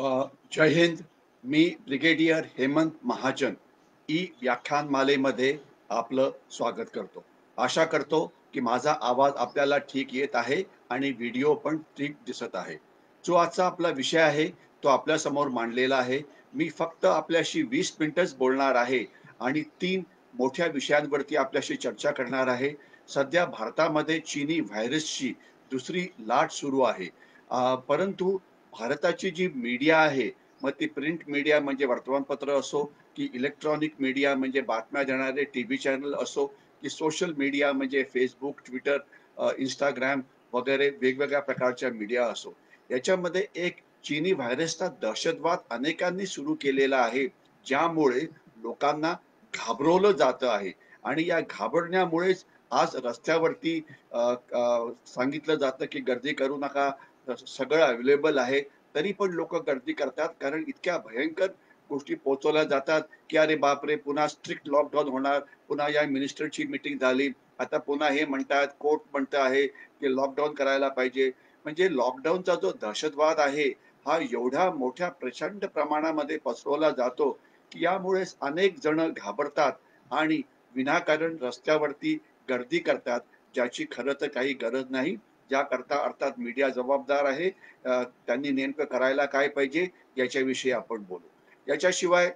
जय हिंद. मी brigadier Hemant Mahajan E व्याख्यानमालेमध्ये आपलं स्वागत करतो. आशा करतो की माझा आवाज आपल्याला ठीक येत आहे आणि व्हिडिओ पण ठीक दिसत आहे. जो आजचा आपला विषय आहे तो आपल्या समोर मांडलेला आहे. मी फक्त आपल्याशी 20 मिनिटच बोलणार आहे आणि 3 मोठ्या विषयांवरती आपल्याशी चर्चा करणार आहे. सध्या भारतामध्ये चीनी व्हायरसची दुसरी लाट सुरू आहे. परंतु भारताची जी मीडिया आहे, मग ती प्रिंट मीडिया म्हणजे वर्तमानपत्र असो, की इलेक्ट्रॉनिक मीडिया म्हणजे बातम्या देणारे टीव्ही चॅनल असो, की सोशल मीडिया म्हणजे Facebook, Twitter, Instagram वगैरे वेगवेगळ्या प्रकारच्या मीडिया असो. याच्यामध्ये एक चीनी व्हायरसचा दहशतवाद अनेकांनी सुरू केलेला आहे, ज्यामुळे लोकांना घाबरवलं जातं आहे आणि या घाबरण्यामुळेच आज रस्त्यावरती सांगितलं जातं, की गर्दी करू नका. सगळं अवेलेबल आहे. तरी पण लोक गर्दी करतात कारण इतक्या भयंकर गोष्टी पोहोचवल्या जातात, की अरे बापरे! पुन्हा स्ट्रिक्ट लॉकडाऊन होणार. पुन्हा या मिनिस्टरची मीटिंग झाली. आता पुन्हा हे म्हणतात, कोर्ट म्हणतं आहे, की लॉकडाऊन करायला पाहिजे. म्हणजे लॉकडाऊनचा जो दहशतवाद आहे, हा एवढ्या मोठ्या प्रचंड प्रमाणामध्ये पसरवला जातो, की यामुळे अनेक जण घाबरतात आणि विनाकारण रस्त्यावरती गर्दी करतात, ज्याची खरं तर काही गरज नाही. ज्याकरता अर्थात मीडिया जबाबदार आहे. त्यांनी नेमकं करायला काय पाहिजे याच्याविषयी आपण बोलू. याच्याशिवाय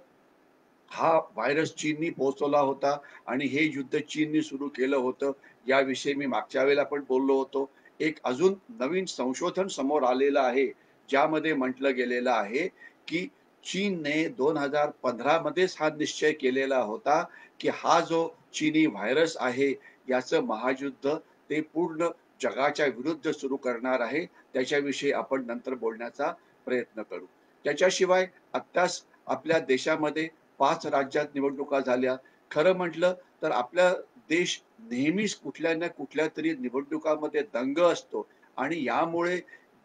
हा व्हायरस चीननी पोहोचवला होता आणि हे युद्ध चीननी सुरू केलं होतं. याविषयी मी मागच्या वेळेला पण बोललो होतो. एक अजून नवीन संशोधन समोर आलेलं आहे, ज्यामध्ये म्हटलं गेलेलं आहे, की चीनने 2015 मध्येच हा निश्चय केलेला होता, की हा जो चीनी व्हायरस आहे, याचं महायुद्ध ते पूर्ण जगाच्या विरुद्ध सुरू करणार आहे. त्याच्याविषयी आपण नंतर बोलण्याचा प्रयत्न करू. त्याच्याशिवाय आत्ताच आपल्या देशामध्ये 5 राज्यात निवडणुका झाल्या. खरं म्हटलं तर आपला देश नेहमीच कुठल्या ना कुठल्यातरी निवडणुकामध्ये दंग असतो आणि यामुळे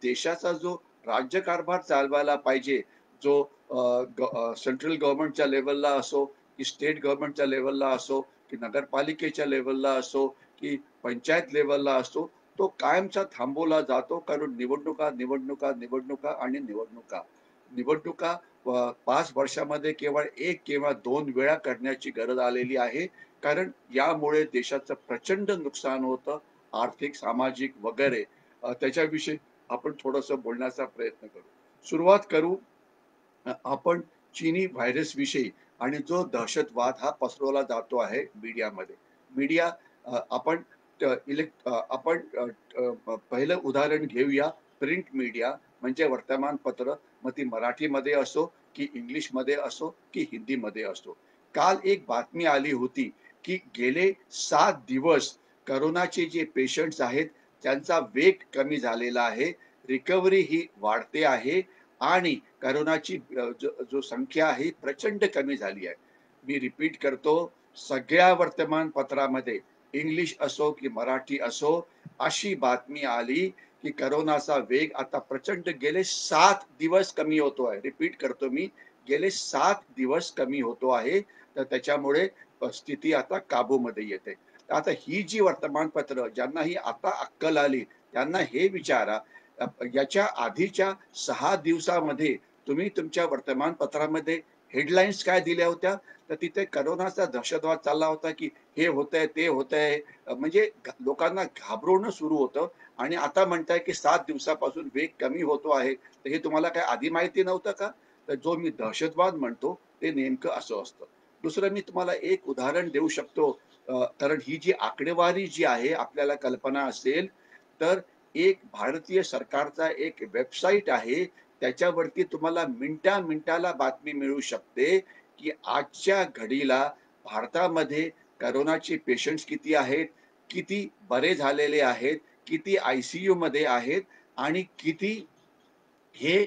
देशाचा जो राज्यकारभार चालवायला पाहिजे, जो सेंट्रल गव्हर्नमेंटच्या लेव्हलला असो, की स्टेट गव्हर्नमेंटच्या लेव्हलला असो, की नगरपालिकेच्या लेव्हलला असो, की पंचायत लेव्हलला असो, तो कायमचा थांबवला जातो. कारण निवडणुका, निवडणुका, निवडणुका आणि निवडणुका. निवडणुका 5 वर्षामध्ये केवळ 1 किंवा 2 वेळा करण्याची गरज आलेली आहे. कारण यामुळे देशाचं प्रचंड नुकसान होतं, आर्थिक, सामाजिक वगैरे. त्याच्याविषयी आपण थोडंसं बोलण्याचा प्रयत्न करू. सुरुवात करू आपण चीनी व्हायरस विषयी आणि जो दहशतवाद हा पसरवला जातो आहे मीडियामध्ये. मीडिया आपण आपण पहिलं उदाहरण घेऊया. प्रिंट मीडिया म्हणजे वर्तमानपत्र, मग ती मराठीमध्ये असो, की इंग्लिशमध्ये असो, की हिंदीमध्ये असो. काल एक बातमी आली होती, की गेले 7 दिवस कोरोनाचे जे पेशंट्स आहेत, त्यांचा वेग कमी झालेला आहे. रिकव्हरी ही वाढते आहे आणि कोरोनाची जो संख्या आहे प्रचंड कमी झाली आहे. मी रिपीट करतो, सगळ्या वर्तमानपत्रामध्ये इंग्लिश असो की मराठी असो, अशी बातमी आली की कोरोनाचा वेग आता प्रचंड गेले 7 दिवस कमी होतो आहे. रिपीट करतो मी, गेले 7 दिवस कमी होतो आहे. तर त्याच्यामुळे स्थिती आता काबूमध्ये येते. तर आता ही जी वर्तमानपत्र ज्यांना ही आता अक्कल आली, त्यांना हे विचारा, याच्या आधीच्या 6 दिवसामध्ये तुम्ही तुमच्या वर्तमानपत्रामध्ये हेडलाईन्स काय दिल्या होत्या? तर तिथे कोरोनाचा दहशतवाद चालला होता, की हे होतंय, ते होतंय. म्हणजे लोकांना घाबरवणं सुरू होतं आणि आता म्हणताय, की 7 दिवसापासून वेग कमी होतो आहे. तर हे तुम्हाला काय आधी माहिती नव्हतं का? तर जो मी दहशतवाद म्हणतो, ते नेमकं असं असतं. दुसरं मी तुम्हाला एक उदाहरण देऊ शकतो. कारण ही जी आकडेवारी जी आहे, आपल्याला कल्पना असेल, तर एक भारतीय सरकारचा एक वेबसाईट आहे. त्याच्यावरती तुम्हाला मिनिटा-मिनिटाला बातमी मिळू शकते, की आजच्या घडीला भारतामध्ये कोरोनाचे पेशंट्स किती आहेत, किती बरे झालेले आहेत, किती आय-सी-यूमध्ये आहेत आणि किती हे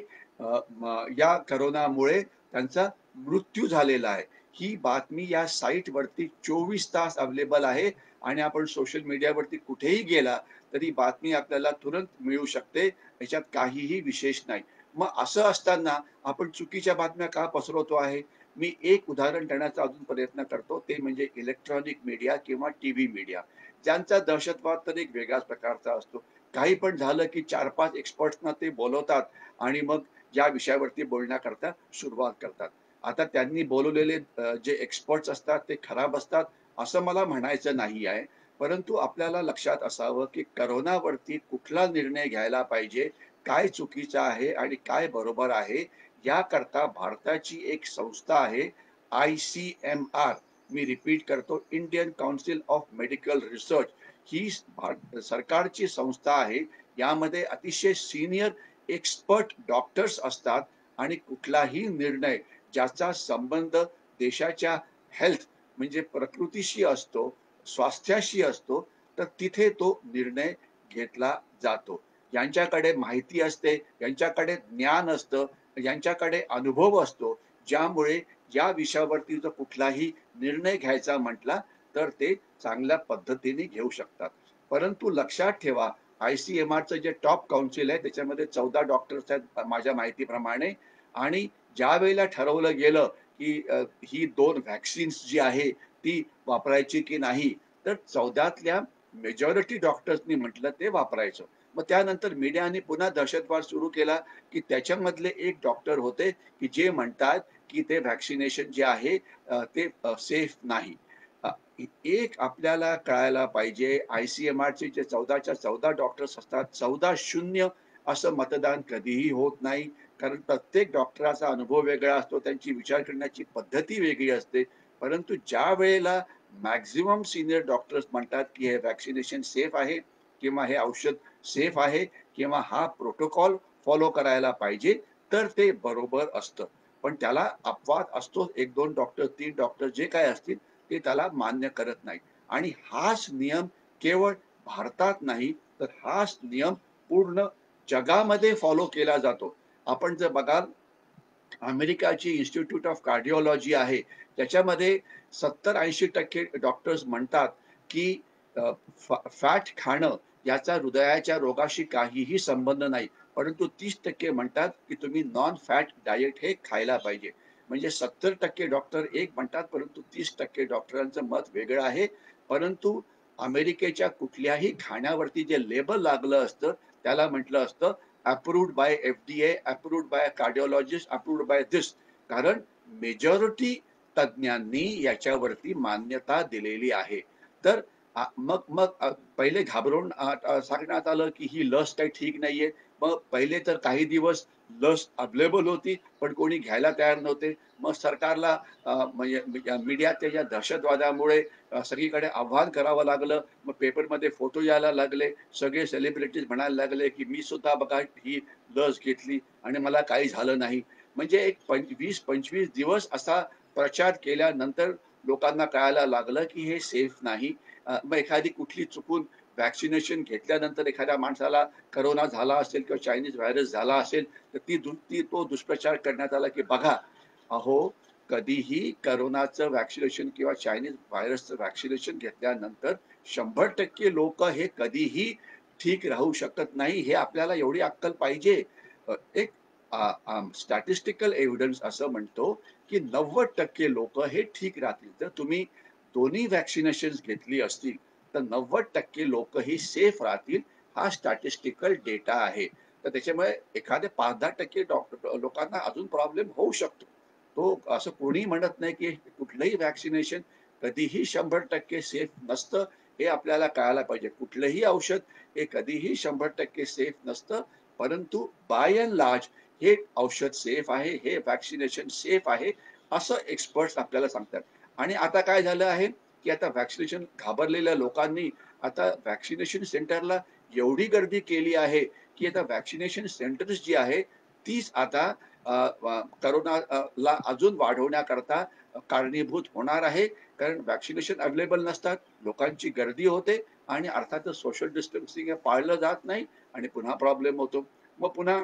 या कोरोनामुळे त्यांचा मृत्यू झालेला आहे. ही बातमी या साइटवरती 24 तास अवेलेबल आहे आणि आपण सोशल मीडियावरती कुठेही गेला तरी बातमी आपल्याला तुरंत मिळू शकते. याच्यात काहीही विशेष नाही. मग असं असताना आपण चुकीच्या बातम्या का पसरवतो आहे? मी एक उदाहरण देण्याचा अजून प्रयत्न करतो. ते म्हणजे इलेक्ट्रॉनिक मीडिया किंवा टीव्ही मीडिया. ज्यांचा दहशतवाद तर एक वेगळ्याच प्रकारचा असतो. काही पण झालं की 4-5 एक्सपर्ट्सना ते बोलवतात आणि मग या विषयावरती बोलण्याकरता सुरुवात करतात. आता त्यांनी बोलवलेले जे एक्सपर्ट्स असतात ते खराब असतात असं मला म्हणायचं नाही आहे. परंतु आपल्याला लक्षात असावं, की कोरोनावरती कुठला निर्णय घ्यायला पाहिजे, काय चुकीचं आहे आणि काय बरोबर आहे, याकरता भारताची एक संस्था आहे ICMR. मी रिपीट करतो, Indian council of medical research. ही सरकारची संस्था आहे. यामध्ये अतिशय सीनियर एक्सपर्ट डॉक्टर्स असतात आणि कुठलाही निर्णय ज्याचा संबंध देशाच्या हेल्थ म्हणजे प्रकृतीशी असतो, स्वास्थ्याशी असतो, तर तिथे तो निर्णय घेतला जातो. यांच्याकडे माहिती असते, यांच्याकडे ज्ञान असतं, यांच्याकडे अनुभव असतो, ज्यामुळे या विषयावरती जर कुठलाही निर्णय घ्यायचा म्हटला, तर ते चांगल्या पद्धतीने घेऊ शकतात. परंतु लक्षात ठेवा, ICMRचं जे टॉप काउन्सिल आहे, त्याच्यामध्ये 14 डॉक्टर्स आहेत माझ्या माहितीप्रमाणे. आणि ज्यावेळेला ठरवलं गेलं, की ही 2 व्हॅक्सिन्स जी आहे, ती वापरायची की नाही, तर 14तल्या मेजॉरिटी डॉक्टर्सनी म्हटलं ते वापरायचं. मग त्यानंतर मीडियाने पुन्हा दहशतवाद सुरू केला, की त्याच्यामधले एक डॉक्टर होते, की जे म्हणतात, की ते व्हॅक्सिनेशन जे आहे ते सेफ नाही. अ, एक आपल्याला कळायला पाहिजे, ICMRचे जे 14च्या 14 डॉक्टर्स असतात, 14-0 असं मतदान कधीही होत नाही. कारण प्रत्येक डॉक्टराचा अनुभव वेगळा असतो, त्यांची विचार करण्याची पद्धती वेगळी असते. परंतु ज्यावेळेला मॅक्सिमम सीनियर डॉक्टर्स म्हणतात, की हे व्हॅक्सिनेशन सेफ आहे किंवा हे औषध सेफ आहे किंवा हा प्रोटोकॉल फॉलो करायला पाहिजे, तर ते बरोबर असतं. पण त्याला अपवाद असतो. 1-2 डॉक्टर, 3 डॉक्टर जे काही असतील, ते त्याला मान्य करत नाहीत. आणि हाच नियम केवळ भारतात नाही, तर हाच नियम पूर्ण जगामध्ये फॉलो केला जातो. आपण जर बघाल, अमेरिकाची इन्स्टिट्यूट ऑफ कार्डिओलॉजी आहे. त्याच्यामध्ये 70-80% डॉक्टर्स म्हणतात, की फॅट खाणं याचा हृदयाच्या रोगाशी काहीही संबंध नाही. परंतु 30% म्हणतात, की तुम्ही नॉन फॅट डायट हे खायला पाहिजे. म्हणजे 70% डॉक्टर एक म्हणतात, परंतु 30% डॉक्टरांचं मत वेगळं आहे. परंतु अमेरिकेच्या कुठल्याही खाण्यावरती जे लेबल लागलं असतं, त्याला म्हटलं असतं approved by FDA, approved by cardiologist, approved by this. कारण मेजॉरिटी तज्ञांनी याच्यावरती मान्यता दिलेली आहे. तर मग मग पहिले घाबरून सांगण्यात आलं, की ही लस काही ठीक नाहीये. मग पहिले तर काही दिवस लस अवेलेबल होती, पण कोणी घ्यायला तयार नव्हते. मग सरकारला म्हणजे मीडियाच्या या दहशतवादामुळे सगळीकडे आव्हान करावं लागलं. मग पेपरमध्ये फोटो यायला लागले. सगळे सेलिब्रिटीज म्हणायला लागले, की मी सुद्धा बघा ही लस घेतली आणि मला काही झालं नाही. म्हणजे एक 20-25 दिवस असा प्रचार केल्यानंतर लोकांना कळायला लागलं, की हे सेफ नाही. मग एखादी कुठली चुकून व्हॅक्सिनेशन घेतल्यानंतर एखाद्या माणसाला कोरोना झाला असेल किंवा चायनीज व्हायरस झाला असेल, तर तो दुष्प्रचार करण्यात आला, की बघा, अहो, कधीही कोरोनाचं व्हॅक्सिनेशन किंवा चायनीज व्हायरसचं व्हॅक्सिनेशन घेतल्यानंतर 100% लोक हे कधीही ठीक राहू शकत नाही. हे आपल्याला एवढी अक्कल पाहिजे. एक स्टॅटिस्टिकल एव्हिडन्स असं म्हणतो, की 90% लोक हे ठीक राहतील. जर तुम्ही दोन्ही व्हॅक्सिनेशन्स घेतली असतील, तर 90% लोक ही सेफ राहतील. हा स्टॅटिस्टिकल डेटा आहे. तर त्याच्यामुळे एखाद्या 5-10% लोकांना अजून प्रॉब्लेम होऊ शकतो. तो असं कोणी म्हणत नाही, की कुठलंही व्हॅक्सिनेशन कधीही 100% सेफ नसतं. हे आपल्याला कळायला पाहिजे. कुठलंही औषध हे कधीही 100% सेफ नसतं. परंतु बाय एंड लार्ज हे औषध सेफ आहे, हे व्हॅक्सिनेशन सेफ आहे, असं एक्सपर्ट्स आपल्याला सांगतात. आणि आता काय झालं आहे, की आता व्हॅक्सिनेशन घाबरलेल्या लोकांनी आता व्हॅक्सिनेशन सेंटरला एवढी गर्दी केली आहे, की आता व्हॅक्सिनेशन सेंटर्स जी आहे, तीच आता कोरोना ला अजून वाढवण्याकरता कारणीभूत होणार आहे. कारण व्हॅक्सिनेशन अवेलेबल नसतात, लोकांची गर्दी होते आणि अर्थातच सोशल डिस्टन्सिंग हे पाळलं जात नाही आणि पुन्हा प्रॉब्लेम होतो. मग पुन्हा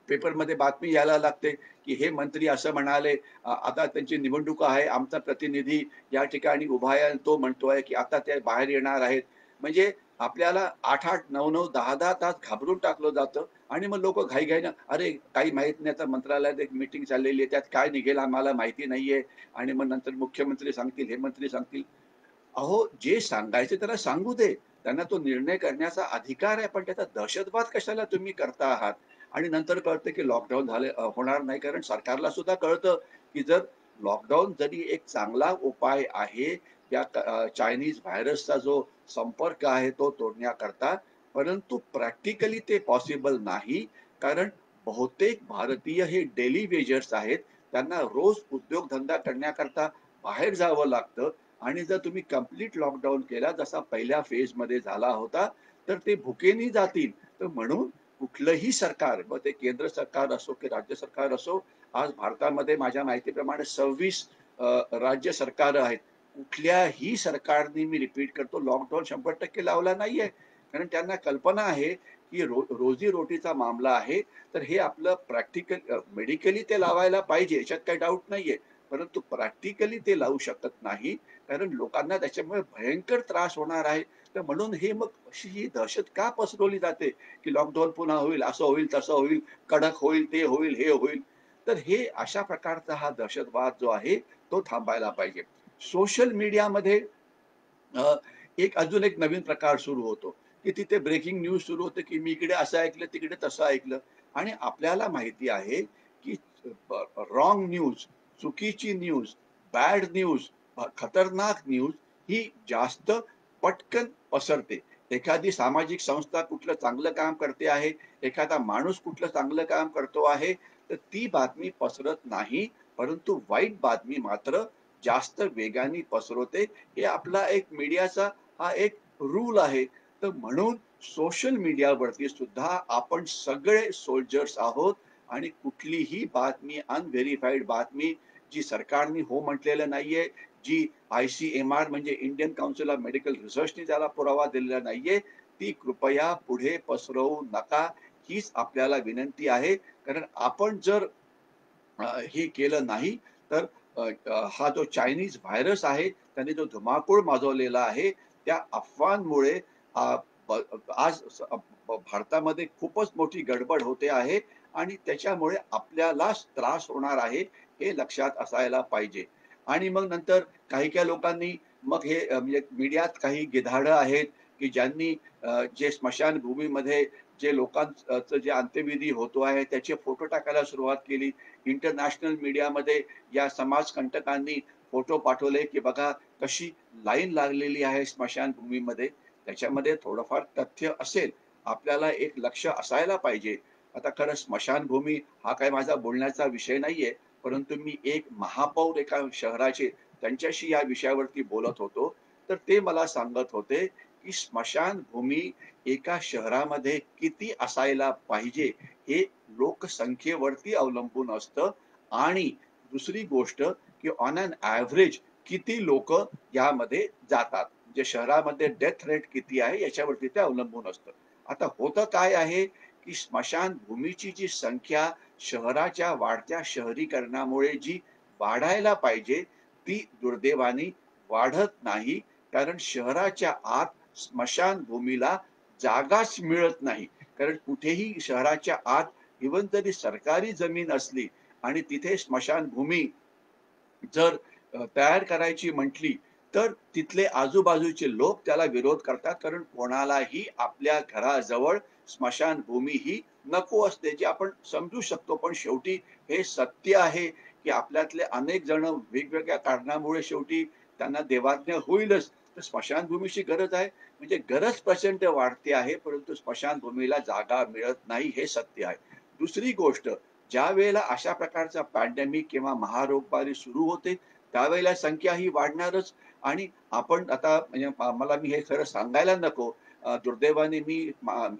पेपरमध्ये बातमी यायला लागते, की हे मंत्री असं म्हणाले, आता त्यांची निवडणूक आहे, आमचा प्रतिनिधी या ठिकाणी उभा आहे आणि तो म्हणतोय, की आता ते बाहेर येणार आहेत. म्हणजे आपल्याला 8-8, 9-9, 10-10 तास घाबरून टाकलं जातं आणि मग लोकं घाईघाईनं, "अरे, काही माहीत नाही, आता मंत्रालयात एक मीटिंग चाललेली आहे, त्यात काय निघेल आम्हाला माहिती नाहीये." आणि मग नंतर मुख्यमंत्री सांगतील, हे मंत्री सांगतील. अहो, जे सांगायचे त्याला सांगू दे. त्यांना तो निर्णय करण्याचा अधिकार आहे, पण त्याचा दहशतवाद कशाला तुम्ही करता आहात? आणि नंतर कळतं की लॉकडाऊन होणार नाही. कारण सरकारला सुद्धा कळतं की जर लॉकडाऊन जरी एक चांगला उपाय आहे चायनीज व्हायरसचा जो संपर्क आहे तो तोडण्याकरता, परंतु प्रॅक्टिकली ते पॉसिबल नाही. कारण बहुतेक भारतीय हे डेली वेजर्स आहेत. त्यांना रोज उद्योगधंदा करण्याकरता बाहेर जावं लागतं आणि जर तुम्ही कंप्लीट लॉकडाऊन केला जसा पहिल्या फेजमध्ये झाला होता, तर ते भुकेने जातील. तर म्हणून कुठलंही सरकार, मग ते केंद्र सरकार असो की राज्य सरकार असो, आज भारतामध्ये माझ्या माहितीप्रमाणे 26 राज्य सरकारं आहेत. कुठल्याही सरकारने, मी रिपीट करतो, लॉकडाऊन 100% लावला नाहीये. कारण त्यांना कल्पना आहे की रोजी-रोटीचा मामला आहे. तर हे आपलं मेडिकली ते लावायला पाहिजे, याच्यात काही डाऊट नाहीये. परंतु प्रॅक्टिकली ते लावू शकत नाही. कारण लोकांना त्याच्यामुळे भयंकर त्रास होणार आहे. तर म्हणून हे मग अशी ही दहशत का पसरवली जाते, की लॉकडाऊन पुन्हा होईल, असं होईल, तसं होईल, कडक होईल, ते होईल, हे होईल. तर हे अशा प्रकारचा हा दहशतवाद जो आहे, तो थांबायला पाहिजे. सोशल मीडियामध्ये अ, अजून एक नवीन प्रकार सुरू होतो, की तिथे ब्रेकिंग न्यूज सुरू होते, की मी इकडे असं ऐकलं, तिकडे तसं ऐकलं आणि आपल्याला माहिती आहे, की न्यूज, चुकीची न्यूज, बॅड न्यूज, खतरनाक न्यूज ही जास्त पटकन पसरते. एखादी सामाजिक संस्था कुठलं चांगलं काम करते आहे, एखादा माणूस कुठलं चांगलं काम करतो आहे, तर ती बातमी पसरत नाही. परंतु वाईट बातमी मात्र जास्त वेगाने पसरवते. हे आपला एक मीडियाचा हा एक रूल आहे. तर म्हणून सोशल मीडियावरती सुद्धा आपण सगळे सोल्जर्स आहोत आणि कुठलीही बातमी, अनव्हेरिफाईड बातमी, जी सरकारने हो म्हटलेलं नाहीये, जी ICMR म्हणजे इंडियन काउन्सिल ऑफ मेडिकल रिसर्चने त्याला पुरावा दिलेला नाहीये, ती कृपया पुढे पसरवू नका. हीच आपल्याला विनंती आहे. कारण आपण जर हे केलं नाही तर हा जो चायनीज व्हायरस आहे त्याने जो धुमाकूळ माजवलेला आहे त्या अफवांमुळे आ, ब- आज भारतामध्ये खूपच मोठी गडबड होते आहे आणि त्याच्यामुळे आपल्यालाच त्रास होणार आहे, हे लक्षात असायला पाहिजे. आणि मग नंतर काही काही लोकांनी मग हे म्हणजे मीडियात काही गिधाडं आहेत की ज्यांनी जे स्मशानभूमीमध्ये जे लोकांचं जे अंत्यविधी होतो आहे त्याचे फोटो टाकायला सुरुवात केली. इंटरनॅशनल मीडियामध्ये या समाजकंटकांनी फोटो पाठवले, की बघा कशी लाईन लागलेली आहे स्मशानभूमीमध्ये. त्याच्यामध्ये थोडंफार तथ्य असेल. आपल्याला एक लक्ष असायला पाहिजे. आता खरं स्मशानभूमी हा काही माझा बोलण्याचा विषय नाहीये. परंतु मी एक महापौर एका शहराचे त्यांच्याशी या विषयावरती बोलत होतो. तर ते मला सांगत होते, की स्मशानभूमी एका शहरामध्ये किती असायला पाहिजे हे लोकसंख्येवरती अवलंबून असतं आणि दुसरी गोष्ट की ऑन एन ॲव्हरेज किती लोक यामध्ये जातात. म्हणजे शहरामध्ये डेथ रेट किती आहे याच्यावरती ते अवलंबून असतं. आता होतं काय आहे, की स्मशानभूमीची जी संख्या शहराच्या वाढत्या शहरीकरणामुळे जी वाढायला पाहिजे, ती दुर्दैवाने वाढत नाही. कारण शहराच्या आत स्मशानभूमीला जागाच मिळत नाही. कारण कुठेही शहराच्या आत इव्हन जरी सरकारी जमीन असली आणि तिथे स्मशानभूमी जर तयार करायची म्हटली, तर तिथले आजूबाजूचे लोक त्याला विरोध करतात. कारण कोणालाही आपल्या घराजवळ स्मशानभूमी ही नको असते, जे आपण समजू शकतो. पण शेवटी हे सत्य आहे, की आपल्यातले अनेक जण वेगवेगळ्या कारणामुळे शेवटी त्यांना देवाज्ञ होईलच. तर स्मशानभूमीची गरज आहे. म्हणजे गरज प्रचंड वाढते आहे, परंतु स्मशानभूमीला जागा मिळत नाही, हे सत्य आहे. दुसरी गोष्ट, ज्यावेळेला अशा प्रकारचा पॅन्डेमिक किंवा महारोगबारी सुरू होते, त्यावेळेला संख्या ही वाढणारच. आणि आपण आता म्हणजे मला मी हे खरं सांगायला नको. दुर्दैवाने मी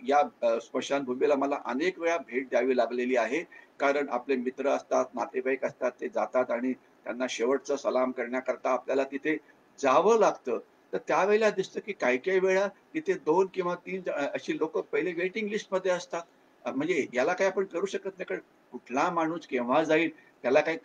या स्मशानभूमीला मला अनेक वेळा भेट द्यावी लागलेली आहे. कारण आपले मित्र असतात, नातेवाईक असतात, ते जातात आणि त्यांना शेवटचा सलाम करण्याकरता आपल्याला तिथे जावं लागतं. तर त्यावेळेला दिसतं, की काही-काही वेळा तिथे 2 किंवा 3 अशी लोकं पहिले वेटिंग लिस्टमध्ये असतात. म्हणजे याला काही आपण करू शकत नाही. कारण कुठला माणूस केव्हा जाईल त्याला काही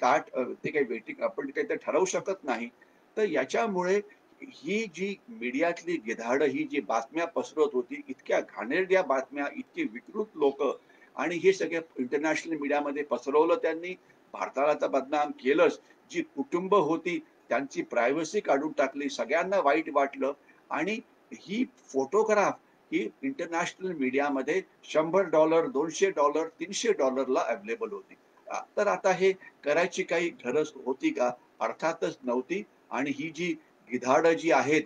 ते काही वेटिंग आपण काही ते ठरवू शकत नाही. तर याच्यामुळे ही जी मीडियातली गिधाडं, ही जी बातम्या पसरवत होती, इतक्या घाणेरड्या बातम्या, इतकी विकृत लोकं आणि हे सगळे इंटरनॅशनल मीडियामध्ये पसरवलं त्यांनी. भारताला तर बदनाम केलंच. जी कुटुंब होती त्यांची प्रायव्हसी काढून टाकली. सगळ्यांना वाईट वाटलं आणि ही फोटोग्राफ ही इंटरनॅशनल मीडियामध्ये $100, $200, $300 अवेलेबल होती. तर आता हे करायची काही गरज होती का? अर्थातच नव्हती. आणि ही जी गिधाडं जी आहेत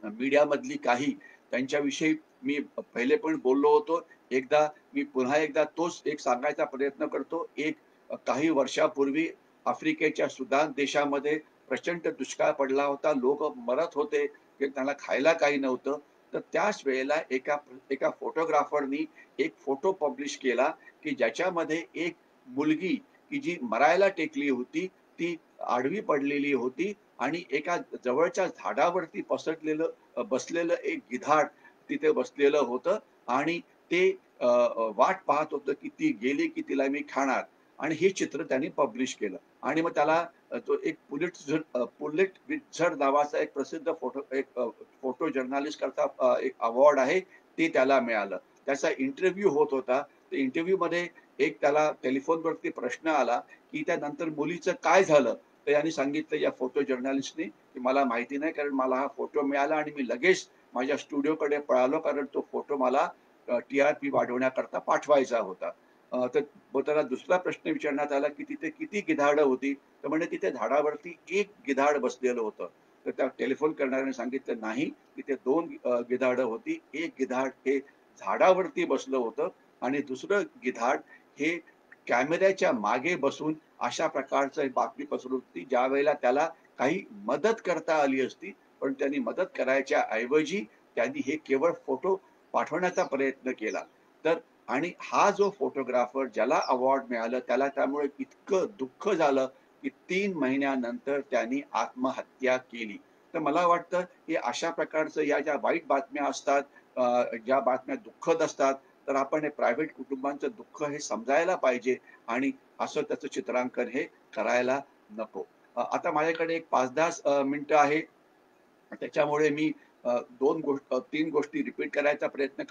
मीडियामधली काही, त्यांच्याविषयी मी पहिले पण बोललो होतो. मी पुन्हा एकदा तोच एक सांगायचा प्रयत्न करतो. काही वर्षापूर्वी आफ्रिकेच्या सुदान देशामध्ये प्रचंड दुष्काळ पडला होता. लोकं मरत होते, की त्यांना खायला काही नव्हतं. तर त्याच वेळेला एका एका फोटोग्राफरनी एक फोटो पब्लिश केला, की ज्याच्यामध्ये एक मुलगी, की जी मरायला टेकली होती, ती आडवी पडलेली होती आणि एका जवळच्या झाडावरती बसलेलं एक गिधाड तिथे बसलेलं होतं आणि ते वाट पाहत होतं की ती गेली की तिला मी खाणार. आणि हे चित्र त्यांनी पब्लिश केलं आणि मग त्याला तो एक पुलिट्झर नावाचा एक प्रसिद्ध फोटो जर्नलिस्ट करता एक अवॉर्ड आहे, ते त्याला मिळालं. त्याचा इंटरव्ह्यू होत होता. त्या इंटरव्ह्यूमध्ये एक त्याला टेलिफोनवरती प्रश्न आला, की त्यानंतर मुलीचं काय झालं? तर यांनी सांगितलं या फोटो जर्नलिस्टनी, की मला माहिती नाही कारण मला हा फोटो मिळाला आणि मी लगेच माझ्या स्टुडिओकडे पळालो कारण तो फोटो मला टी-आर-पी वाढवण्याकरता पाठवायचा होता. तर मग त्याला दुसरा प्रश्न विचारण्यात आला, की तिथे किती गिधाडं होती? तर म्हणे तिथे झाडावरती एक गिधाड बसलेलं होतं. तर त्या टेलिफोन करणाऱ्याने सांगितलं, "नाही, तिथे 2 गिधाडं होती. एक गिधाड हे झाडावरती बसलं होतं आणि दुसरं गिधाड हे कॅमेऱ्याच्या मागे बसून अशा प्रकारचं बातमी पसरवत होती, ज्यावेळेला त्याला काही मदत करता आली असती, पण त्यांनी मदत करायच्या ऐवजी त्यांनी हे केवळ फोटो पाठवण्याचा प्रयत्न केला." तर आणि हा जो फोटोग्राफर ज्याला अवॉर्ड मिळालं, त्याला त्यामुळे इतकं दुःख झालं, की 3 महिन्यानंतर त्यांनी आत्महत्या केली. तर मला वाटतं, की अशा प्रकारचं या ज्या वाईट बातम्या असतात, ज्या बातम्या दुःखद असतात, तर आपण हे प्रायव्हेट कुटुंबांचं दुःख हे समजायला पाहिजे आणि असं त्याचं चित्रांकन हे करायला नको. आता माझ्याकडे एक 5-10 मिनिटं आहे. त्याच्यामुळे मी 3 गोष्टी रिपीट करायचा प्रयत्न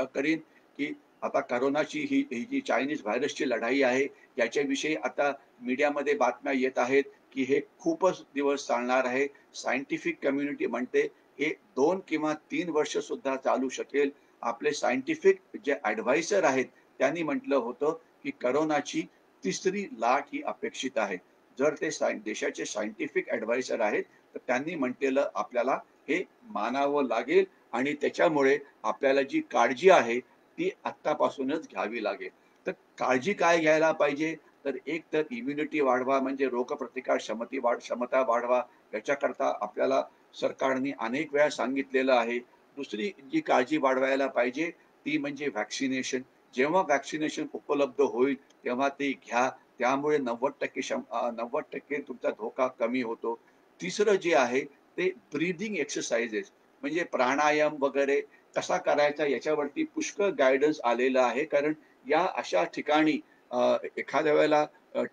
करीन, की आता कोरोनाची ही जी चायनीज व्हायरसची लढाई आहे, याच्याविषयी आता मीडियामध्ये बातम्या येत आहेत, की हे खूपच दिवस चालणार आहे. सायंटिफिक कम्युनिटी म्हणते, हे 2 किंवा 3 वर्ष सुद्धा चालू शकेल. आपले सायंटिफिक जे ॲडव्हायझर आहेत, त्यांनी म्हटलं होतं, की कोरोनाची 3री लाट ही अपेक्षित आहे. जर ते देशाचे सायंटिफिक ॲडव्हायझर आहेत, तर त्यांनी म्हटलेलं आपल्याला हे मानावं लागेल आणि त्याच्यामुळे आपल्याला जी काळजी आहे, ती आत्तापासूनच घ्यावी लागेल. तर काळजी काय घ्यायला पाहिजे? तर एक तर इम्युनिटी वाढवा म्हणजे रोगप्रतिकार क्षमता वाढवा. याच्याकरता आपल्याला सरकारने अनेक वेळा सांगितलेलं आहे. दुसरी जी काळजी वाढवायला पाहिजे, ती म्हणजे व्हॅक्सिनेशन. जेव्हा व्हॅक्सिनेशन उपलब्ध होईल, तेव्हा ते घ्या. त्यामुळे 90% तुमचा धोका कमी होतो. तिसरं जे आहे ते ब्रीथिंग एक्सरसाइजेस म्हणजे प्राणायाम वगैरे कसा करायचा याच्यावरती पुष्कळ गाईडन्स आलेलं आहे. कारण या अशा ठिकाणी एखाद्या वेळेला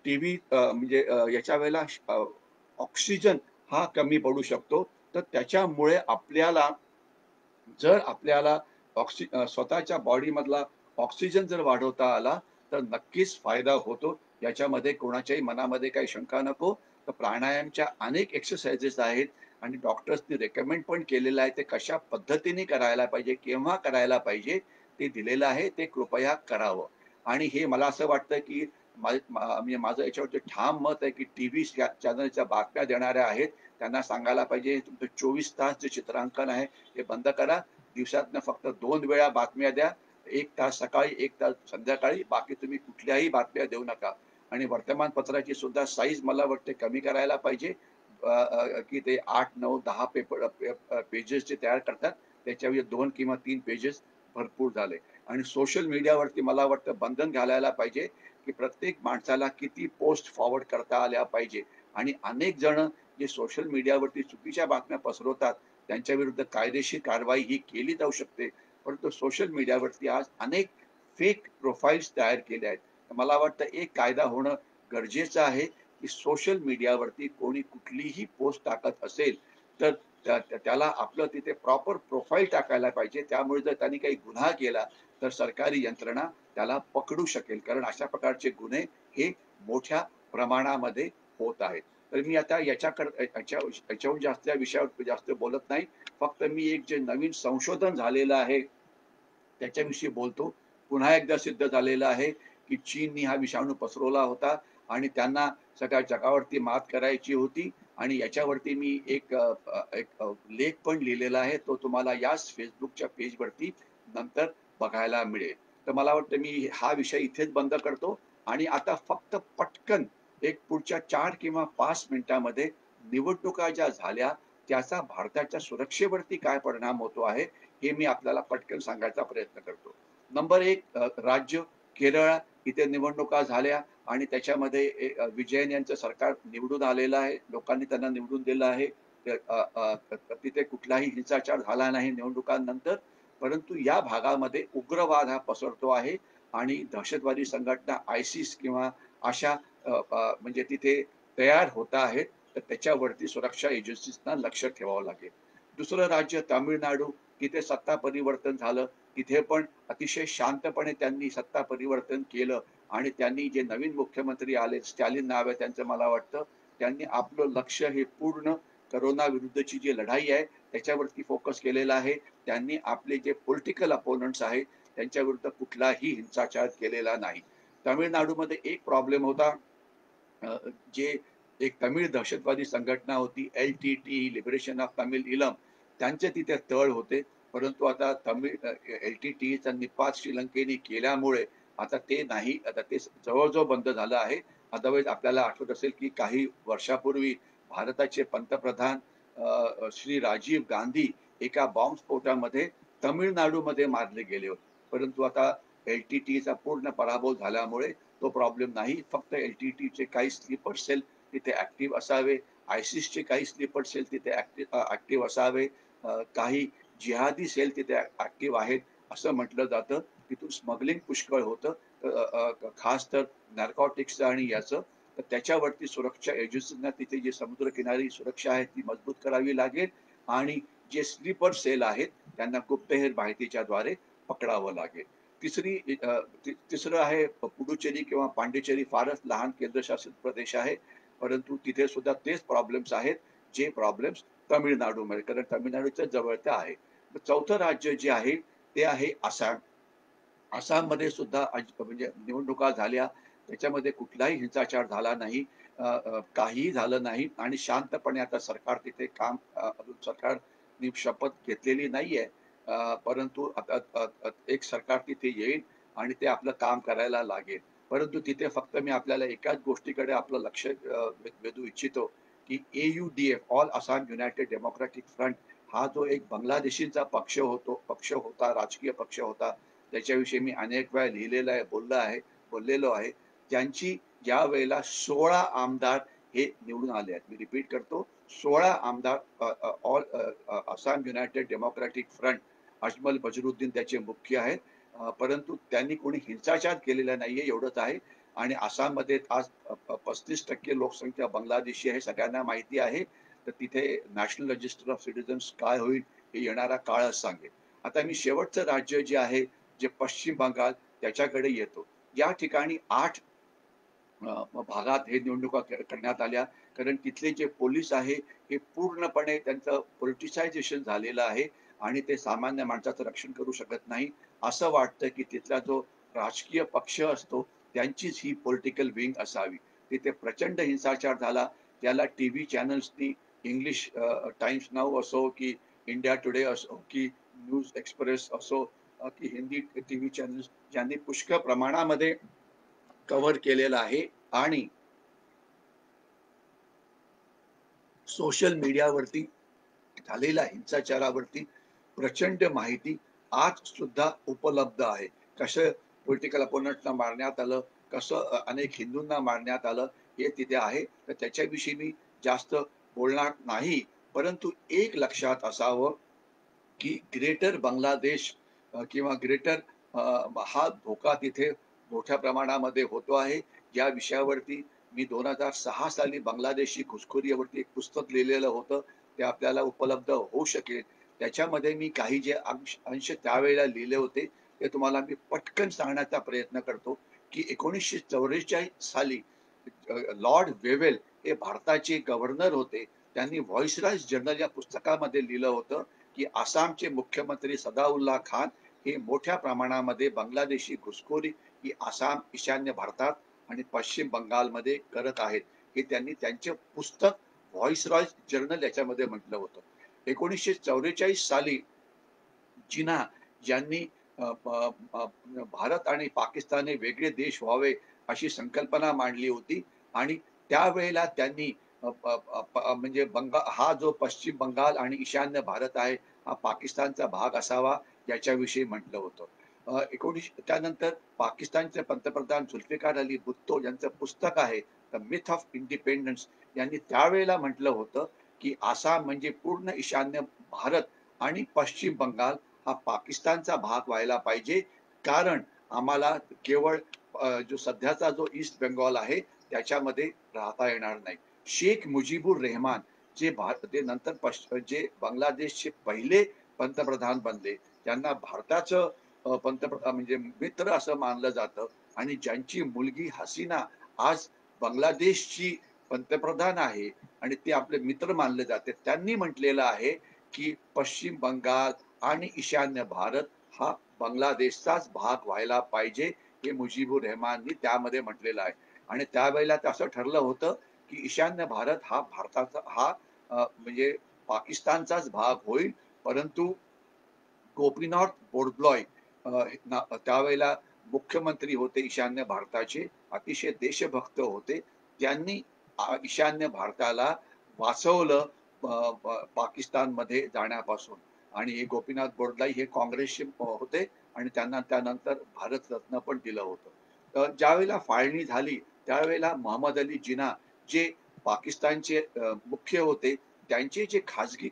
टीव्ही म्हणजे याच्या वेळेला ऑक्सिजन हा कमी पडू शकतो. तर त्याच्यामुळे आपल्याला स्वतःच्या बॉडीमधला ऑक्सिजन जर वाढवता आला, तर नक्कीच फायदा होतो. याच्यामध्ये कोणाच्याही मनामध्ये काही शंका नको. तर प्राणायामच्या अनेक एक्सरसाइजेस आहेत आणि डॉक्टर्सनी रेकमेंड पण केलेलं आहे. ते कशा पद्धतीने करायला पाहिजे, केव्हा करायला पाहिजे, ते दिलेलं आहे. ते कृपया करावं. आणि हे मला असं वाटतं, की म्हणजे माझं याच्यावरती ठाम मत आहे, की टीव्ही चॅनलच्या बातम्या देणाऱ्या आहेत, त्यांना सांगायला पाहिजे, तुमचं 24 तास जे चित्रांकन आहे, ते बंद करा. दिवसातनं फक्त 2 वेळा बातम्या द्या. 1 तास सकाळी, 1 तास संध्याकाळी. बाकी तुम्ही कुठल्याही बातम्या देऊ नका. आणि वर्तमानपत्राची सुद्धा साईज मला वाटते कमी करायला पाहिजे. की ते 8, 9, 10 पेजेस जे तयार करतात, त्याच्याऐवजी 2 किंवा 3 पेजेस भरपूर झाले. आणि सोशल मीडियावरती मला वाटतं बंधन घालायला पाहिजे, की प्रत्येक माणसाला किती पोस्ट फॉरवर्ड करता आल्या पाहिजे. आणि अनेक जण जे सोशल मीडियावरती चुकीच्या बातम्या पसरवतात, त्यांच्या विरुद्ध कायदेशीर कारवाई ही केली जाऊ शकते. परंतु सोशल मीडियावरती आज अनेक फेक प्रोफाइल्स तयार केल्या आहेत. तर मला वाटतं एक कायदा होणं गरजेचं आहे, की सोशल मीडियावरती कोणी कुठलीही पोस्ट टाकत असेल, तर त्याला आपलं तिथे प्रॉपर प्रोफाइल टाकायला पाहिजे. त्यामुळे जर त्यांनी काही गुन्हा केला, तर सरकारी यंत्रणा त्याला पकडू शकेल. कारण अशा प्रकारचे गुन्हे हे मोठ्या प्रमाणामध्ये होत आहेत. तर मी आता याच्याहून जास्त या विषयावर जास्त बोलत नाही. फक्त मी एक जे नवीन संशोधन झालेलं आहे त्याच्याविषयी बोलतो. पुन्हा एकदा सिद्ध झालेलं आहे की चीननी हा विषाणू पसरवला होता आणि त्यांना सगळ्या जगावरती मात करायची होती आणि याच्यावरती मी एक लेख पण लिहिलेला आहे. तो तुम्हाला याच फेसबुकच्या पेजवरती नंतर बघायला मिळेल. तर मला वाटतं मी हा विषय इथेच बंद करतो आणि आता फक्त पटकन एक पुढच्या 4 किंवा 5 मिनिटामध्ये निवडणुका ज्या झाल्या त्याचा भारताच्या सुरक्षेवरती काय परिणाम होतो आहे हे मी आपल्याला पटकन सांगायचा प्रयत्न करतो. नंबर 1 राज्य केरळ इथे निवडणुका झाल्या आणि त्याच्यामध्ये विजयन यांचं सरकार निवडून आलेलं आहे. लोकांनी त्यांना निवडून दिलं आहे. तिथे कुठलाही हिंसाचार झाला नाही निवडणुकांनंतर. परंतु या भागामध्ये उग्रवाद हा पसरतो आहे आणि दहशतवादी संघटना ISIS किंवा अशा म्हणजे तिथे तयार होत आहेत. तर त्याच्यावरती सुरक्षा एजन्सीजना लक्ष ठेवावं लागेल. दुसरं राज्य तामिळनाडू, तिथे सत्ता परिवर्तन झालं. तिथे पण अतिशय शांतपणे त्यांनी सत्ता परिवर्तन केलं आणि त्यांनी जे नवीन मुख्यमंत्री आले, स्टॅलिन नाव आहे त्यांचं मला वाटतं, त्यांनी आपलं लक्ष हे पूर्ण करोना विरुद्धची जी लढाई आहे त्याच्यावरती फोकस केलेला आहे. त्यांनी आपले जे पॉलिटिकल अपोनंट्स आहेत त्यांच्याविरुद्ध कुठलाही हिंसाचार केलेला नाही. तामिळनाडूमध्ये एक प्रॉब्लेम होता. जे एक तमिळ दहशतवादी संघटना होती LTT लिबरेशन ऑफ तमिळ इलम त्यांचे तिथे तळ होते. परंतु आता LTTचा निपात श्रीलंकेने केल्यामुळे आता ते नाही, आता ते जवळजवळ बंद झालं आहे. अदरवाईज आपल्याला आठवत असेल की काही वर्षापूर्वी भारताचे पंतप्रधान श्री राजीव गांधी एका बॉम्बस्फोटामध्ये तामिळनाडूमध्ये मारले गेले होते. परंतु आता LTTचा पूर्ण पराभव झाल्यामुळे तो प्रॉब्लेम नाही. फक्त LTTचे काही स्लीपर सेल तिथे ऍक्टिव्ह असावे. ISISचे काही स्लीपर सेल तिथे ऍक्टिव्ह असावे. काही जिहादी सेल तिथे ऍक्टिव्ह आहेत असं म्हटलं जातं. तिथून स्मगलिंग पुष्कळ होतं. खास तर नार्कोटिक्सचं आणि याचं. तर त्याच्यावरती सुरक्षा एजन्सीजना तिथे जी समुद्रकिनारी सुरक्षा आहे ती मजबूत करावी लागेल आणि जे स्लीपर सेल आहेत त्यांना गुप्तहेर माहितीच्या द्वारे पकडावं लागेल. तिसरं आहे पुडुचेरी किंवा पांडिचेरी फारच लहान केंद्रशासित प्रदेश आहे. परंतु तिथे सुद्धा तेच प्रॉब्लेम्स आहेत जे प्रॉब्लेम्स तामिळनाडूमध्ये, कारण तामिळनाडूच्या जवळचं आहे. चौथं राज्य जे आहे ते आहे आसाम. आसाममध्ये सुद्धा म्हणजे निवडणुका झाल्या त्याच्यामध्ये कुठलाही हिंसाचार झाला नाही. काहीही झालं नाही आणि शांतपणे आता सरकार तिथे अजून सरकारने शपथ घेतलेली नाहीये. परंतु आता एक सरकार तिथे येईल आणि ते आपलं काम करायला लागेल. परंतु तिथे फक्त मी आपल्याला एकाच गोष्टीकडे आपलं लक्ष वेधू इच्छितो की AUDF all Assam united democratic front हा जो एक बांगलादेशींचा पक्ष होता, राजकीय पक्ष होता, त्याच्याविषयी मी अनेक वेळा लिहिलेलं आहे, बोललेलो आहे. त्यांची या वेळेला 16 आमदार हे निवडून आले आहेत. मी रिपीट करतो, 16 आमदार all Assam united democratic front. Ajmal Badruddin त्याचे मुख्य आहेत. परंतु त्यांनी कोणी हिंसाचार केलेला नाहीये एवढंच आहे. आणि आसाममध्ये आज 35% लोकसंख्या बांगलादेशी आहे, सगळ्यांना माहिती आहे. तर तिथे नॅशनल रजिस्टर ऑफ सिटिझन्स काय होईल हे येणारा काळच सांगेल. आता मी शेवटचं राज्य जे आहे, जे पश्चिम बंगाल त्याच्याकडे येतो. या ठिकाणी 8 भागात हे निवडणुका करण्यात आल्या. कारण तिथले जे पोलीस आहे हे पूर्णपणे त्यांचं पॉलिटिसायझेशन झालेलं आहे आणि ते सामान्य माणसाचं रक्षण करू शकत नाही. असं वाटतं की तिथला जो राजकीय पक्ष असतो त्यांचीच ही पॉलिटिकल विंग असावी. तिथे प्रचंड हिंसाचार झाला. त्याला टीव्ही चॅनल्सनी इंग्लिश टाइम्स नाऊ असो की इंडिया टुडे असो की न्यूज एक्सप्रेस असो की हिंदी टीव्ही चॅनल्स ज्यांनी पुष्कळ प्रमाणामध्ये कव्हर केलेलं आहे आणि सोशल मीडियावरती झालेल्या हिंसाचारावरती प्रचंड माहिती आज सुद्धा उपलब्ध आहे. कसं पॉलिटिकल अपोनंटना मारण्यात आलं, कसं अनेक हिंदूंना मारण्यात आलं हे तिथे आहे. तर त्याच्याविषयी मी जास्त बोलणार नाही. परंतु एक लक्षात असावं की ग्रेटर बांगलादेश किंवा ग्रेटर हा धोका तिथे मोठ्या प्रमाणामध्ये होतो आहे. या विषयावरती मी 2006 साली बांगलादेशी घुसखोरीवरती एक पुस्तक लिहिलेलं होतं. ते आपल्याला उपलब्ध होऊ शकेल. त्याच्यामध्ये मी काही जे अंश त्यावेळेला लिहिले होते ते तुम्हाला मी पटकन सांगण्याचा प्रयत्न करतो की 1944 साली लॉर्ड वेवेल हे भारताचे गव्हर्नर होते. त्यांनी व्हॉइसरॉय जर्नल या पुस्तकामध्ये लिहिलं होतं, की आसामचे मुख्यमंत्री सदाउल्ला खान हे मोठ्या प्रमाणामध्ये बांगलादेशी घुसखोरी ही आसाम, ईशान्य भारतात आणि पश्चिम बंगालमध्ये करत आहेत. हे त्यांनी त्यांचे पुस्तक व्हॉइसरॉय जर्नल याच्यामध्ये म्हटलं होतं. 1944 साली जिना यांनी भारत आणि पाकिस्तान हे वेगळे देश व्हावे अशी संकल्पना मांडली होती आणि त्यावेळेला त्यांनी म्हणजे हा जो पश्चिम बंगाल आणि ईशान्य भारत आहे हा पाकिस्तानचा भाग असावा याच्याविषयी म्हटलं होतं. त्यानंतर पाकिस्तानचे पंतप्रधान जुल्फिकार अली भुत्तो यांचं पुस्तक आहे द मिथ ऑफ इंडिपेंडन्स यांनी त्यावेळेला म्हटलं होतं की आसाम म्हणजे पूर्ण ईशान्य भारत आणि पश्चिम बंगाल हा पाकिस्तानचा भाग व्हायला पाहिजे, कारण आम्हाला केवळ जो सध्याचा जो ईस्ट बेंगॉल आहे त्याच्यामध्ये राहता येणार नाही. शेख मुजीबुर रेहमान ते नंतर जे बांगलादेशचे पहिले पंतप्रधान बनले, त्यांना भारताचं पंतप्रधान म्हणजे मित्र असं मानलं जातं आणि ज्यांची मुलगी हसीना आज बांगलादेशची पंतप्रधान आहे आणि ते आपले मित्र मानले जाते. त्यांनी म्हटलेलं आहे की पश्चिम बंगाल आणि ईशान्य भारत हा बांगलादेशचाच भाग व्हायला पाहिजे, हे मुजीबुर रहमाननी त्यामध्ये म्हटलेलं आहे. आणि त्यावेळेला असं ठरलं होतं की ईशान्य भारत हा भारताचा म्हणजे पाकिस्तानचाच भाग होईल, परंतु गोपीनाथ बोरदोलोय त्यावेळेला मुख्यमंत्री होते ईशान्य भारताचे, अतिशय देशभक्त होते. त्यांनी ईशान्य भारताला वाचवलं पाकिस्तानमध्ये जाण्यापासून. आणि हे गोपीनाथ बोरदोलोय हे काँग्रेसचे होते आणि त्यांना त्यानंतर भारतरत्न पण दिलं होतं. तर ज्यावेळेला फाळणी झाली त्यावेळेला मोहम्मद अली जिना जे पाकिस्तानचे मुख्य होते, त्यांचे जे खाजगी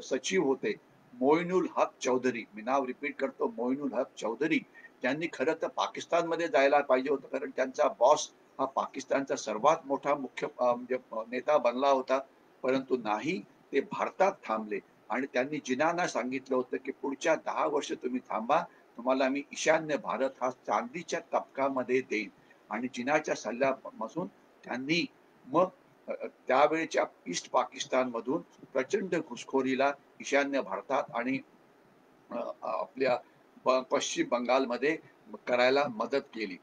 सचिव होते मोइनुल हक चौधरी, मी नाव रिपीट करतो, मोइनुल हक चौधरी, त्यांनी खरं तर पाकिस्तानमध्ये जायला पाहिजे होतं, कारण त्यांचा बॉस हा पाकिस्तानचा सर्वात मोठा मुख्य म्हणजे नेता बनला होता, परंतु नाही, ते भारतात थांबले आणि त्यांनी जिनांना सांगितलं होतं की पुढच्या 10 वर्ष तुम्ही थांबा, तुम्हाला मी ईशान्य भारत हा चांदीच्या तबकामध्ये देईन. आणि जिनाच्या सल्ल्यापासून त्यांनी मग त्यावेळेच्या ईस्ट पाकिस्तान मधून प्रचंड घुसखोरीला ईशान्य भारतात आणि आपल्या पश्चिम बंगालमध्ये करायला मदत केली.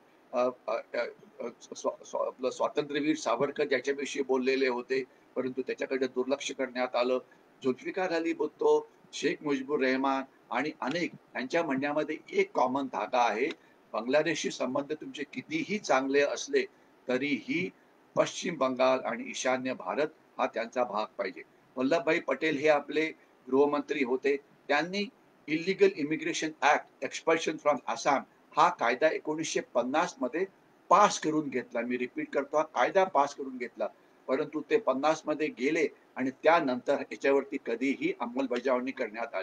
आपलं स्वातंत्र्यवीर सावरकर ज्याच्याविषयी बोललेले होते, परंतु त्याच्याकडे दुर्लक्ष करण्यात आलं. जुल्फिकार अली भुत्तो, शेख मुजीबुर रहमान आणि अनेक यांच्या म्हणण्यामध्ये एक कॉमन धागा आहे. बांगलादेशशी संबंध तुमचे कितीही चांगले असले तरीही पश्चिम बंगाल आणि ईशान्य भारत हा त्यांचा भाग पाहिजे. वल्लभभाई पटेल हे आपले गृहमंत्री होते. त्यांनी illegal immigration act expulsion from Assam हा कायदा 1950 मध्ये पास करून घेतला. मी रिपीट करतो, हा कायदा पास करून घेतला, परंतु ते 50 मध्ये गेले आणि त्यानंतर याच्यावरती कधीही अंमलबजावणी करण्यात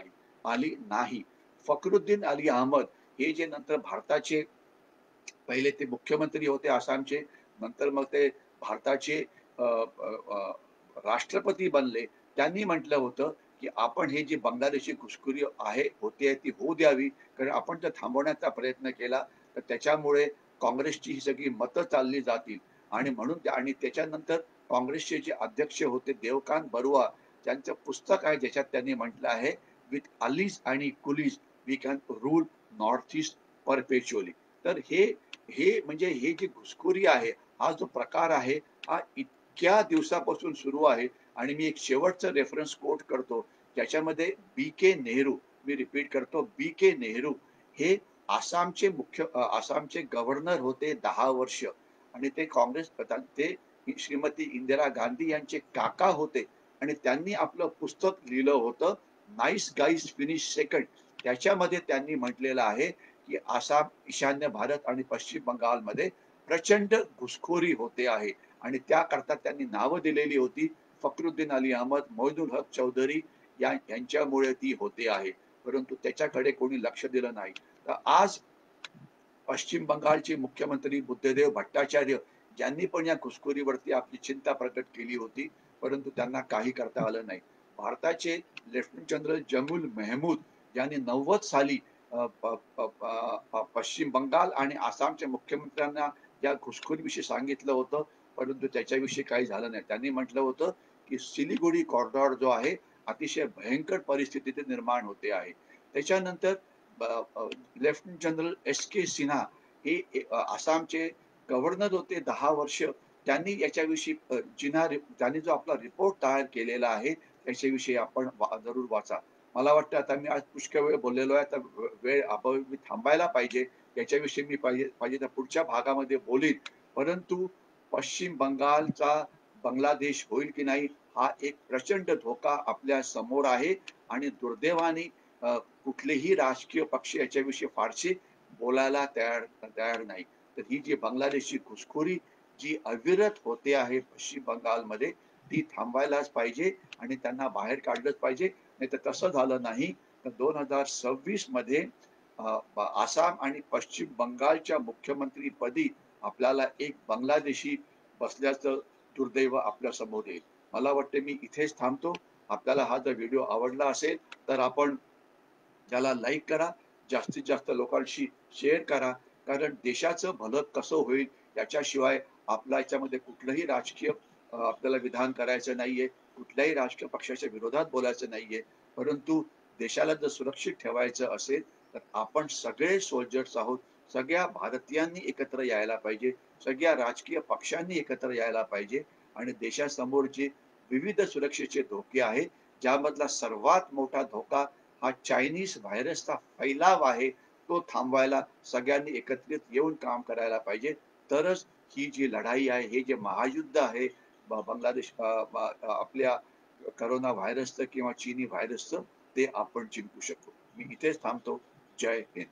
आली नाही. फखरुद्दीन अली अहमद हे जे नंतर भारताचे पहिले ते मुख्यमंत्री होते आसामचे, नंतर मग ते भारताचे राष्ट्रपती बनले. त्यांनी म्हटलं होतं की आपण हे जी बांगलादेशी घुसखोरी होते ती होऊ द्यावी, कारण आपण जर थांबवण्याचा प्रयत्न केला तर त्याच्यामुळे काँग्रेसची ही सगळी मतं चालली जातील. आणि म्हणून आणि त्याच्यानंतर काँग्रेसचे जे अध्यक्ष होते देवकांत बरुआ, त्यांचं पुस्तक आहे ज्याच्यात त्यांनी म्हटलं आहे विथ अलीज आणि coolies we can rule north east perpetually. तर हे हे म्हणजे हे जी घुसखोरी आहे, हा जो प्रकार आहे हा इतक्या दिवसापासून सुरू आहे. आणि मी एक शेवटचं रेफरन्स कोट करतो, त्याच्यामध्ये बी के नेहरू, मी रिपीट करतो, बी के नेहरू हे आसामचे गव्हर्नर होते 10 वर्ष आणि ते ते श्रीमती इंदिरा गांधी यांचे काका होते आणि त्यांनी आपलं पुस्तक लिहिलं होतं नाईस गाईज फिनिश सेकंड. त्याच्यामध्ये त्यांनी म्हटलेलं आहे की आसाम, ईशान्य भारत आणि पश्चिम बंगालमध्ये प्रचंड घुसखोरी होते आहे आणि त्याकरता त्यांनी नावं दिलेली होती फखरुद्दीन अली अहमद, मोइनुल हक चौधरी यांच्यामुळे ती होते आहे, परंतु त्याच्याकडे कोणी लक्ष दिलं नाही. तर आज पश्चिम बंगालचे मुख्यमंत्री बुद्धदेव भट्टाचार्य यांनी पण या घुसखोरीवरती आपली चिंता प्रकट केली होती, परंतु त्यांना काही करता आलं नाही. भारताचे लेफ्टनंट जनरल जमील मेहमूद यांनी 90 साली पश्चिम बंगाल आणि आसामच्या मुख्यमंत्र्यांना या घुसखोरीविषयी सांगितलं होतं. परंतु त्याच्याविषयी काही झालं नाही. त्यांनी म्हटलं होतं, की सिलिगुडी कॉरिडॉर जो आहे, अतिशय भयंकर परिस्थिती तिथे निर्माण होते आहे. त्याच्यानंतर लेफ्टनंट जनरल एस.के. सिन्हा हे आसामचे गव्हर्नर होते 10 वर्ष. त्यांनी याच्याविषयी त्यांनी जो आपला रिपोर्ट तयार केलेला आहे, त्याच्याविषयी आपण जरूर वाचा. मला वाटतं आता मी आज पुष्कळ वेळ बोललेलो आहे. आता वेळ अभावी मी थांबायला पाहिजे. याच्याविषयी मी पाहिजे पाहिजे तर पुढच्या भागामध्ये बोलीन. परंतु पश्चिम बंगालचा बांगलादेश होईल की नाही हा एक प्रचंड धोका आपल्या समोर आहे आणि दुर्दैवाने कुठलेही राजकीय पक्ष याच्याविषयी फारसे बोलायला तयार तयार नाही. तर ही जी बांगलादेशची घुसखोरी जी अविरत होते आहे पश्चिम बंगालमध्ये ती थांबायलाच पाहिजे आणि त्यांना बाहेर काढलंच पाहिजे. नाही तर तसं झालं नाही तर 2026 मध्ये आसाम आणि पश्चिम बंगालच्या मुख्यमंत्रीपदी आपल्याला एक बांगलादेशी बसल्याचं दुर्दैव आपल्या समोर येईल. मला वाटते मी इथेच थांबतो. आपल्याला हा जर व्हिडिओ आवडला असेल तर आपण त्याला लाईक करा, जास्तीत जास्त लोकांशी शेअर करा. कारण देशाचं भलं कसं होईल याच्याशिवाय आपला याच्यामध्ये कुठलंही राजकीय आपल्याला विधान करायचं नाहीये. कुठल्याही राजकीय पक्षाच्या विरोधात बोलायचं नाहीये. परंतु देशाला जर सुरक्षित ठेवायचं असेल तर आपण सगळे सोल्जर्स आहोत. सगळ्या भारतीयांनी एकत्र यायला पाहिजे. सगळ्या राजकीय पक्षांनी एकत्र यायला पाहिजे आणि देशासमोर जे विविध सुरक्षेचे धोके आहेत, ज्यामधला सर्वात मोठा धोका हा चायनीज व्हायरसचा फैलाव आहे, तो थांबवायला सगळ्यांनी एकत्रित येऊन काम करायला पाहिजे. तरच ही जी लढाई आहे, हे जे महायुद्ध आहे बांगलादेश आपल्या करोना व्हायरसचं किंवा चीनी व्हायरसचं ते आपण जिंकू शकू. मी इथेच थांबतो. जय हिंद.